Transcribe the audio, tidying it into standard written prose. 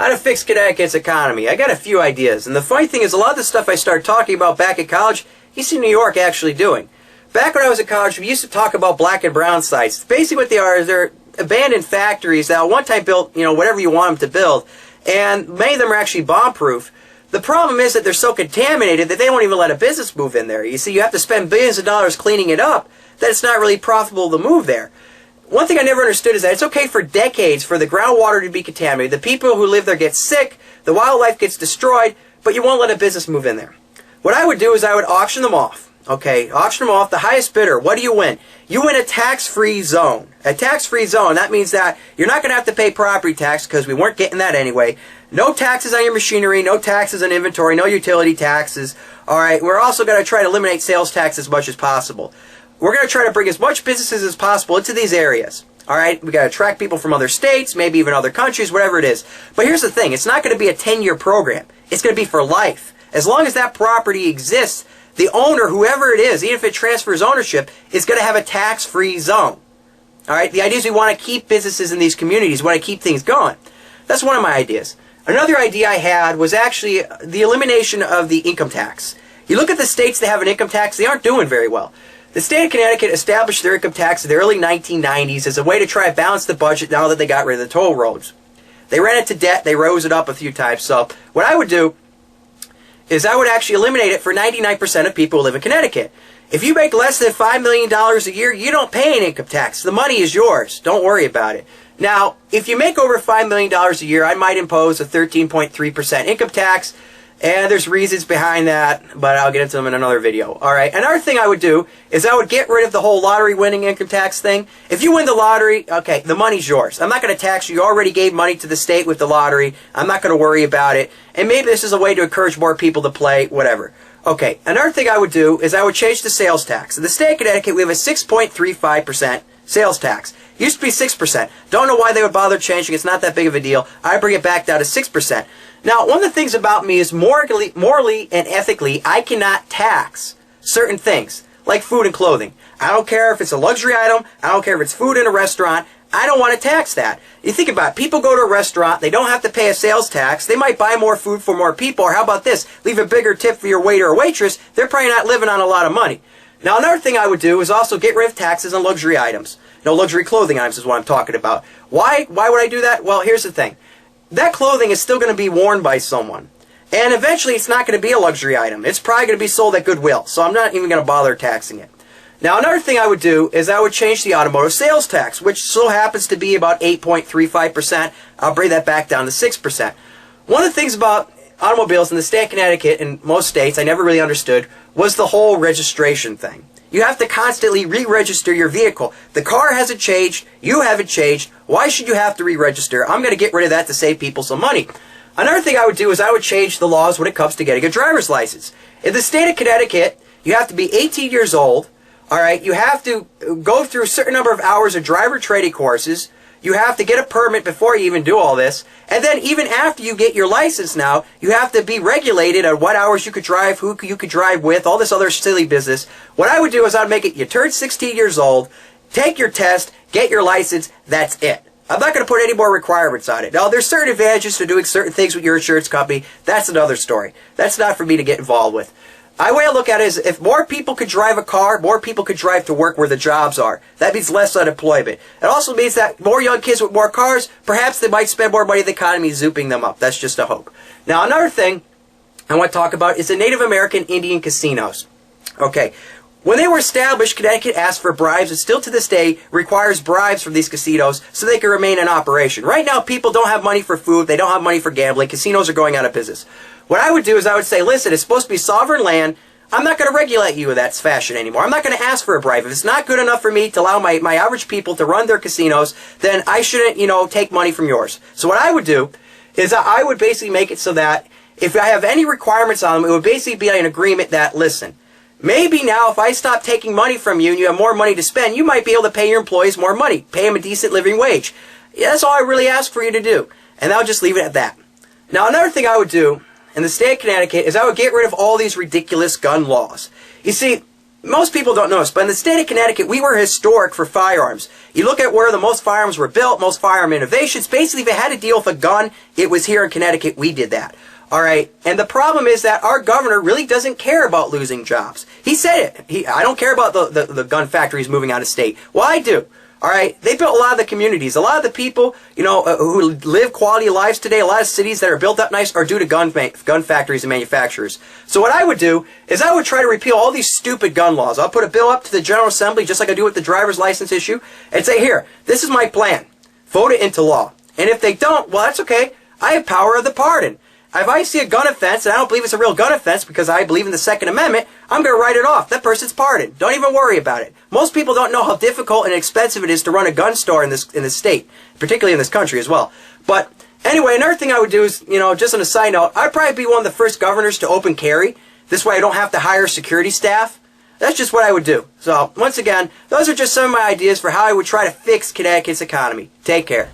How to fix Connecticut's economy. I got a few ideas. And the funny thing is, a lot of the stuff I started talking about back in college, you see New York actually doing. Back when I was in college, we used to talk about black and brown sites. Basically what they are is they're abandoned factories that one time built, whatever you want them to build. And many of them are actually bomb-proof. The problem is that they're so contaminated that they won't even let a business move in there. You see, you have to spend billions of dollars cleaning it up, that it's not really profitable to move there. One thing I never understood is that it's okay for decades for the groundwater to be contaminated. The people who live there get sick, the wildlife gets destroyed, but you won't let a business move in there. What I would do is I would auction them off. Okay, auction them off. The highest bidder, what do you win? You win a tax-free zone. A tax-free zone, that means that you're not going to have to pay property tax because we weren't getting that anyway. No taxes on your machinery, no taxes on inventory, no utility taxes. Alright, we're also going to try to eliminate sales tax as much as possible. We're going to try to bring as much businesses as possible into these areas. Alright, we got to attract people from other states, maybe even other countries, whatever it is. But here's the thing, it's not going to be a 10-year program. It's going to be for life. As long as that property exists, the owner, whoever it is, even if it transfers ownership, is going to have a tax-free zone. Alright, the idea is we want to keep businesses in these communities, we want to keep things going. That's one of my ideas. Another idea I had was actually the elimination of the income tax. You look at the states that have an income tax, they aren't doing very well. The state of Connecticut established their income tax in the early 1990s as a way to try to balance the budget now that they got rid of the toll roads. They ran into debt, they rose it up a few times. So what I would do is I would actually eliminate it for 99% of people who live in Connecticut. If you make less than $5 million a year, you don't pay an income tax. The money is yours. Don't worry about it. Now, if you make over $5 million a year, I might impose a 13.3% income tax, and there's reasons behind that, but I'll get into them in another video. Alright, another thing I would do is I would get rid of the whole lottery winning income tax thing. If you win the lottery, okay, the money's yours. I'm not going to tax you. You already gave money to the state with the lottery. I'm not going to worry about it. And maybe this is a way to encourage more people to play, whatever. Okay, another thing I would do is I would change the sales tax. In the state of Connecticut, we have a 6.35% sales tax. It used to be 6%. Don't know why they would bother changing. It's not that big of a deal. I bring it back down to 6%. Now, one of the things about me is morally and ethically, I cannot tax certain things, like food and clothing. I don't care if it's a luxury item. I don't care if it's food in a restaurant. I don't want to tax that. You think about it. People go to a restaurant. They don't have to pay a sales tax. They might buy more food for more people. Or how about this? Leave a bigger tip for your waiter or waitress. They're probably not living on a lot of money. Now, another thing I would do is also get rid of taxes on luxury items. No, luxury clothing items is what I'm talking about. Why would I do that? Well, here's the thing. That clothing is still going to be worn by someone. And eventually it's not going to be a luxury item. It's probably going to be sold at Goodwill. So I'm not even going to bother taxing it. Now, another thing I would do is I would change the automotive sales tax, which so happens to be about 8.35%. I'll bring that back down to 6%. One of the things about automobiles in the state of Connecticut and most states I never really understood was the whole registration thing. You have to constantly re-register your vehicle. The car hasn't changed. You haven't changed. Why should you have to re-register? I'm going to get rid of that to save people some money. Another thing I would do is I would change the laws when it comes to getting a driver's license. In the state of Connecticut, you have to be 18 years old. Alright, you have to go through a certain number of hours of driver training courses. You have to get a permit before you even do all this. And then even after you get your license now, you have to be regulated on what hours you could drive, who you could drive with, all this other silly business. What I would do is I'd make it, you turn 16 years old, take your test, get your license, that's it. I'm not going to put any more requirements on it. Now, there's certain advantages to doing certain things with your insurance company. That's another story. That's not for me to get involved with. The way I look at it is if more people could drive a car, more people could drive to work where the jobs are. That means less unemployment. It also means that more young kids with more cars, perhaps they might spend more money in the economy zooping them up. That's just a hope. Now, another thing I want to talk about is the Native American Indian casinos. Okay. When they were established, Connecticut asked for bribes, and still to this day requires bribes from these casinos so they can remain in operation. Right now, people don't have money for food. They don't have money for gambling. Casinos are going out of business. What I would do is I would say, listen, it's supposed to be sovereign land. I'm not going to regulate you in that fashion anymore. I'm not going to ask for a bribe. If it's not good enough for me to allow my average people to run their casinos, then I shouldn't, take money from yours. So what I would do is I would basically make it so that if I have any requirements on them, it would basically be an agreement that, listen, maybe now if I stop taking money from you and you have more money to spend, you might be able to pay your employees more money, pay them a decent living wage. Yeah, that's all I really ask for you to do. And I'll just leave it at that. Now, another thing I would do in the state of Connecticut is I would get rid of all these ridiculous gun laws. You see, Most people don't know this, but in the state of Connecticut, we were historic for firearms. You look at where the most firearms were built, most firearm innovations. Basically, if it had to deal with a gun, it was here in Connecticut. We did that. All right, and the problem is that our governor really doesn't care about losing jobs. He said it. I don't care about the gun factories moving out of state. Well, I do. All right, they built a lot of the communities. A lot of the people, who live quality lives today, a lot of cities that are built up nice are due to gun factories and manufacturers. So what I would do is I would try to repeal all these stupid gun laws. I'll put a bill up to the General Assembly, just like I do with the driver's license issue, and say, here, this is my plan. Vote it into law. And if they don't, well, that's okay. I have power of the pardon. If I see a gun offense, and I don't believe it's a real gun offense because I believe in the Second Amendment, I'm going to write it off. That person's pardoned. Don't even worry about it. Most people don't know how difficult and expensive it is to run a gun store in this state, particularly in this country as well. But anyway, another thing I would do is, just on a side note, I'd probably be one of the first governors to open carry. This way I don't have to hire security staff. That's just what I would do. So, once again, those are just some of my ideas for how I would try to fix Connecticut's economy. Take care.